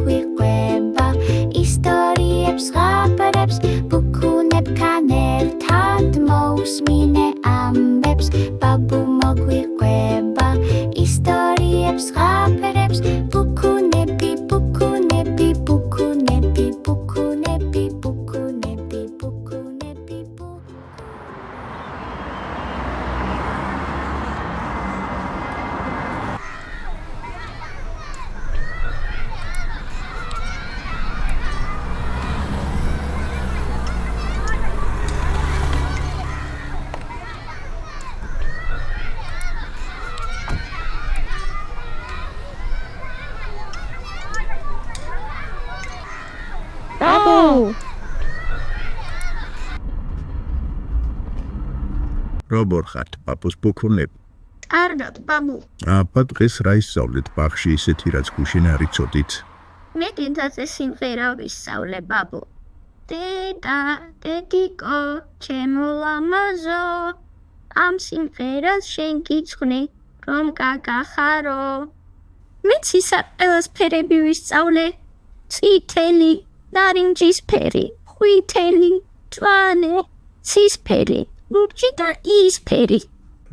მოგვიყვება ისტორიებს ღაბარებს ბუქუნებთან ერთად მოусმინე ამბებს ბაბუ მოგვიყვება ისტორიებს ღაბარებს ბუქუნები ბუქუნები ბუქუნები ბუქუნები ბუქუნები ბუქუნები როგორ ხართ პაპუს ბუქუნები? კარგად, ბაბუ. აბა დღეს რა ისწავლეთ ბაღში ისეთი რაც გუშინ არ იცოდით? მე დიდაზე სიმღერა ვისწავლე, ბაბუ. დედა, დედიკო, ჩემო ლამაზო, ამ სიმღერას შენ გიცხვი, რომ გაგახარო. მეც ისა ყველაფერები ვისწავლე. წითელი, ნარინჯისფერი, ყვითელი, მწვანე, ცისფერი. ლურჯი და იისფერი.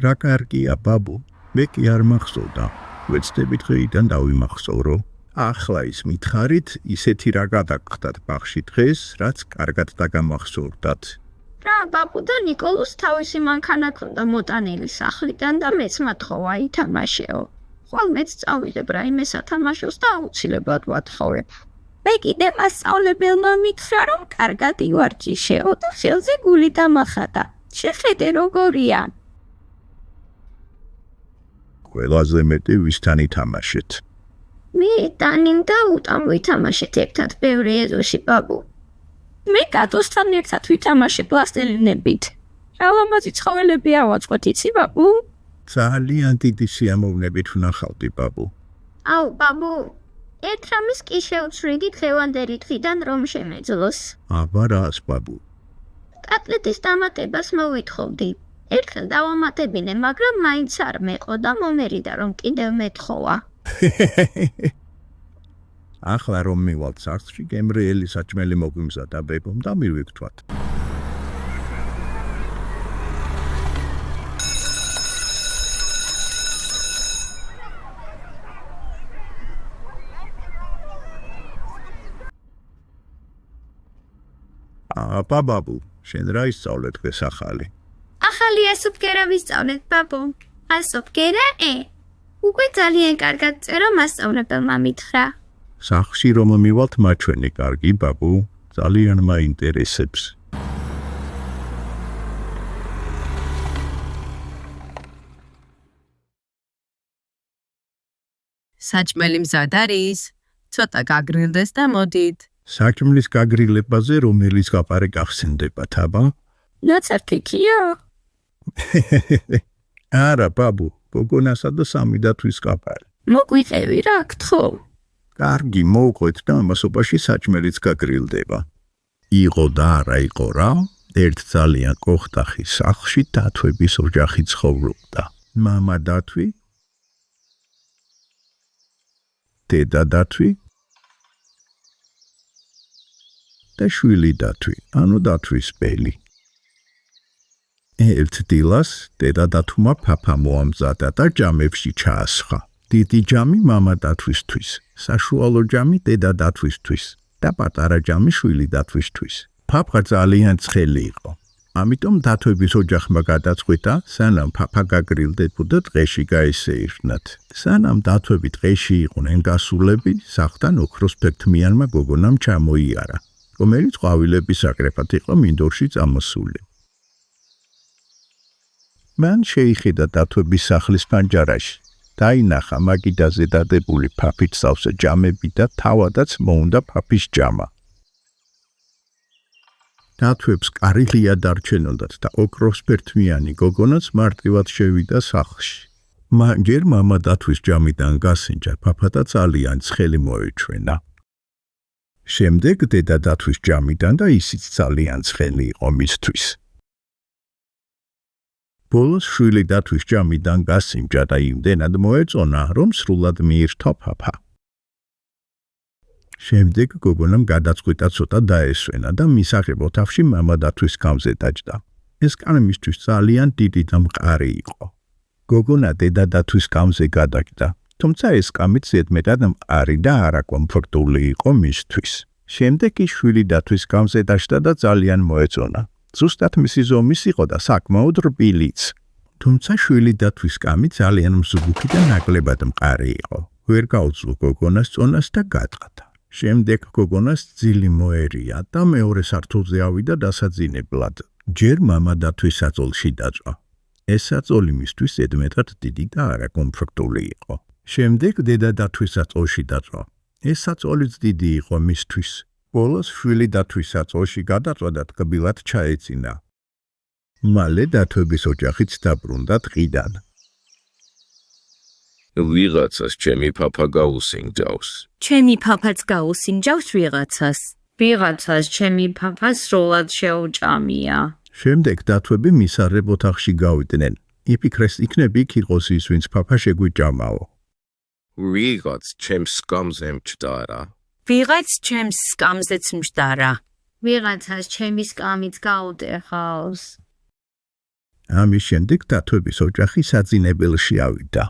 რა კარგია ბაბუ, მე კი არ მახსოვდა. ვეცდებით დღეიდან დავიმახსოვრო. ახლა ის მითხარით, ისეთი რა გადაგხდათ ბაღში დღეს, რაც კარგად დაგამახსოვრდათ. რა, ბაბუ და ნიკოლოს თავისი მანქანა ქონდა მოტანილი სახლიდან და მეც მათხოვა ითამაშეო. ხოლმეც წავიდებ რაიმე სათამაშოს და აუცილებლად ვათხოვებ. მე კიდე მასწავლებელმა მითხრა, რომ კარგად ივარჯიშეო და ხელზე გული დამახატა. შეხედე როგორია. ყველაზე მეტი ვისთან ითამაშეთ? მე დანიმ და უტამ ვითამაშეთ ერთად ბევრი ეზოში, ბაბუ. მე გატოსთან ერთად ვითამაშე პლასტილინებით. რა ლამაზი ცხოველები ავაწყოთ, იცი, ბაბუ? ძალიან დიდი სიამოვნებით ვნახავდი ბაბუ. აუ, ბაბუ, ერთ რამის კი შევცვლიდი დღევანდელი დღიდან რომ შემეძლოს. აბა რას ბაბუ? კატლეტის დამატებას მოვითხოვდი. ერთხელ დავამატებინე, მაგრამ მაინც არ მეყო და მომერიდა რომ კიდევ მეთხოვა. ახლა რომ მივალთ სახლში, გემრიელი საჭმელი მოგვიმზადა ბებომ და მივიგვთვათ. აბა ბაბუ, შენ რა ისწავლე დღეს ახალი? ახალი ასოფგერა ვისწავლეთ, ბაბუ. ასოფგერა უკვე ძალიან კარგად წერო მასწავლებელმა მითხრა. სახლში რომ მივალთ მაჩვენი კარგი ბაბუ, ძალიან მაინტერესებს. საჭმელი მზად არის, ცოტა გაგრილდეს და მოდით. საჭმლის გაგრილებაზე რომელიც გაპარე გახსენდებათ, აბა? ნაცარქიქია? არა ბაბუ, გოგონასა და სამი დათვის გაპარე. მოგვიყევი რა, გთხოვ. კარგი, მოვყვეთ და ამასობაში საჭმელიც გაგრილდება. იყო და არა იყო რა, ერთ ძალიან კოხტახის სახლში დათვების ოჯახი ცხოვრობდა. მამა დათვი, დედა დათვი და შვილი დათვი, ანუ დათვის ბელი. ერთ დილას დედა დათვმა ფაფა მოამზადა და ჯამებში ჩაასხა. დიდი ჯამი მამა დათვისთვის, საშუალო ჯამი დედა დათვისთვის და პატარა ჯამი შვილი დათვისთვის. ფაფა ძალიან ცხელი იყო. ამიტომ დათვების ოჯახმა გადაწყვიტა, სანამ ფაფა გაგრილდებოდა დღეში გაესეირნათ. სანამ დათვები დღეში იყვნენ გასულები, სახლთან ოქროს ფერთმიანმა გოგონამ ჩამოიარა, რომელიც ყვავილების აკრეფად იყო მინდორში წამოსული. მან შეიხედა დათვების სახლის პანჯარაში. დაინახა მაგიდაზე დადებული ფაფის სავსე ჯამები და თავადაც მოუნდა ფაფის ჯამა. დათვებს კარილია დარჩენოდათ და ოქროსფერთმიანი გოგონაც მარტივად შევიდა სახლში. ჯერ მამა დათვის ჯამიდან გასინჯა ფაფა და ძალიან ცხელი მოეჩვენა. შემდეგ დედა დათვის ჯამიდან და ისიც ძალიან ცხელი იყო მისთვის. ბოლოს შვილი დათვის ჯამიდან გასინჯა და იმდენად მოეწონა, რომ სრულად მიირთო ფაფა. შემდეგ გოგონამ გადაწყვიტა ცოტა დაესვენა და მისაღებ ოთახში მამა დათვის გამზე დაჯდა. ეს კანი მისთვის ძალიან დიდი და მყარი იყო. გოგონა დედა დათვის გამზე გადაჯდა, თუმცა ეს კამით ზედმეტად მყარი და არაკომფორტული იყო მისთვის. შემდეგ ის შვილი დათვის გამზე დაჯდა და ძალიან მოეწონა. ზუსტად მისი ზომის იყო და საკმაოდ რბილიც. თუმცა შვილი დათვის კამი ძალიან მსუბუქი და ნაკლებად მყარი იყო. ვერ გაუძლო გოგონას წონას და გადყდა. შემდეგ გოგონას ძილი მოერია და მეორე სართულზე ავიდა დასაძინებლად. ჯერ მამა დათვის საწოლში დაჭრა. ეს საწოლი მისთვის ზედმეტად დიდი და არაკომფორტული იყო. შემდეგ დედა დათვის საწოლში დაჭრა. ეს საწოლიც დიდი იყო მისთვის. ბოლოს შვილი დათვის საწოლში გადაწვა და ტკბილად ჩაეწინა. მალე დათვების ოჯახიც დაბრუნდა ტყიდან. ვიღაცას ჩემი papa გაუსინჯავს. ჩემი papa-ც გაუსინჯავს ვიღაცას. ვიღაცას ჩემი papa სრულად შეუჭამია. შემდეგ დათვები მისარებ ოთახში გავიდნენ. იფიქრეს იქნებ იქ იყოს ის, ვინც papa შეგვიჭამაო. ვიღაც ჩემს სკამზე მჭდარა. ვიღაც ჩემს სკამზეც მჯდარა. ვიღაცას ჩემი სკამიც გაუტეხავს. ამის შემდეგ დათვების ოჯახი საძინებელში ავიდა.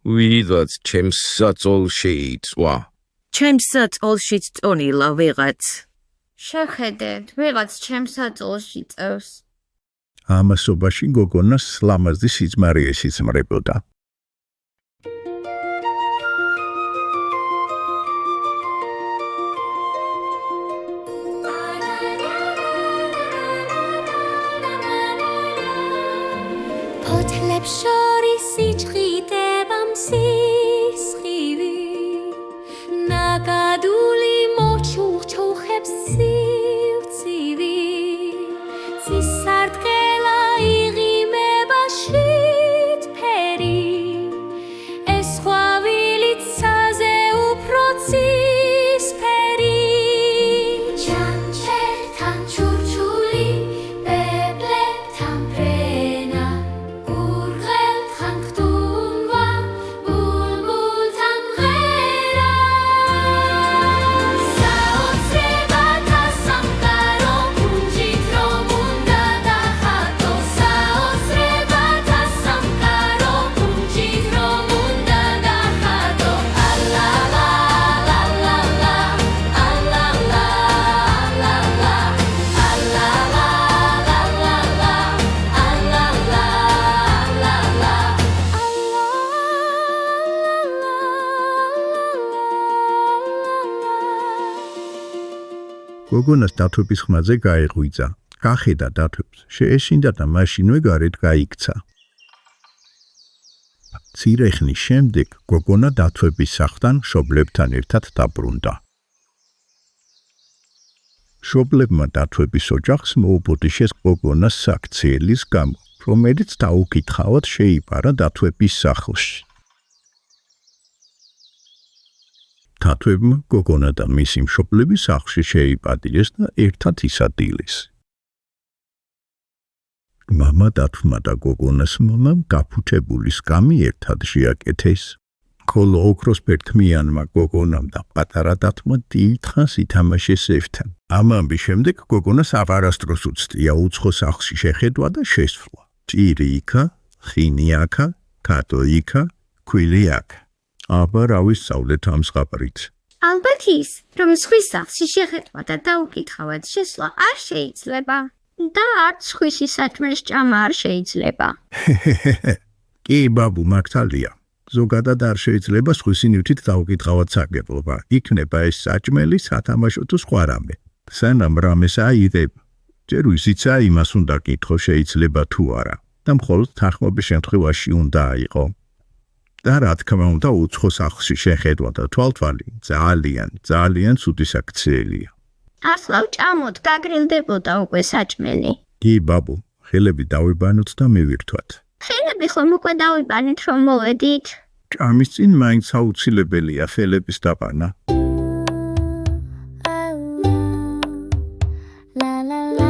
ვიღაც ჩემს საწოლში იწვა. ჩემს საწოლშიც წონილა ვიღაც. შეხედეთ, ვიღაც ჩემს საწოლში წევს. ამასობაში გოგონას ლამაზი სიძმარი ესიზმრებოდა. ფოთლებს შორის იჭყიდება მსისხივი ნაკადული მოჩუხჩუხებს სივცივი ცისარტყელა იღიმება შვიდფერი ეს ხვავილით ცაზე უფრო ცისფერი ჩანჩერთან ჩურჩული ბებლებთან ფრენა გურღელთან ხტუნვა ბულბულთან მღერა საოცრებათა სამყარო კუნჯით რომ უნდა დახატო საოცრებათა სამყარო კუნჯით რომ უნდა დახატო ალა ლა ლა ლა ლა ალა ლა ლა ლა ალა ლა ლა ლა ლა ალა ლა ლა ლა გოგონას დათვების ხმაზე გაეღვიძა. გახედა დათვებს, შეეშინდა და მაშინვე გარეთ გაიქცა. მცირე ხნის შემდეგ გოგონა დათვების სახლთან მშობლებთან ერთად დაბრუნდა. მშობლებმა დათვების ოჯახს მოუბოდიშეს გოგონას საქციელის გამო, რომელიც დაუკითხავად შეიპარა დათვების სახლში. დათვებმა გოგონა და მისი მშობლები სახლში შეიპატიეს და ერთად ისადილეს. მამა დათვმა და გოგონას მამამ გაფუჩებული სკამი ერთად შეაკეთეს. ხოლო ოქროს ბერთმიანმა გოგონამ და პატარა დათვმა დიდხანს ითამაშეს ერთად. ამ ამბის შემდეგ გოგონას აღარასდროს უცდია უცხო სახლში შეხედვა და შესვლა. ჭირი იქა, ხინი აქა, კატო იქა, ქვილი აქ. აბა რა ვისწავლეთ ამ ზღაპრით? ალბათ ის, რომ სხვის სახლში შეხედვა და დაუკითხავად შესვლა არ შეიძლება. და არც სხვისი საჭმლის ჭამა არ შეიძლება. კი, ბაბუ, მაგთალია. ზოგადად არ შეიძლება სხვისი ნივთით დაუკითხავად სარგებლობა. იქნება ეს საჭმელი, სათამაშო თუ სხვა რამე. სანამ რამეს აიღებ, ჯერ ვიზიცა იმას უნდა კითხო შეიძლება თუ არა. და მხოლოდ თანხმობის შემთხვევაში უნდა აიღო. და რა თქმა უნდა უცხო სახლში შეხედვა და თვალთვალი ძალიან ცუდი საქციელია. ახლა ვჭამოთ, გაგრილდებოდა უკვე საჭმელი. კი, ბაბუ, ხელები დავიბანოთ და მივირთვათ. ხელები ხომ უკვე დავიბანეთ, რომ მოვედით? ჭამის წინ მაინც აუცილებელია ხელების დაბანა. La la la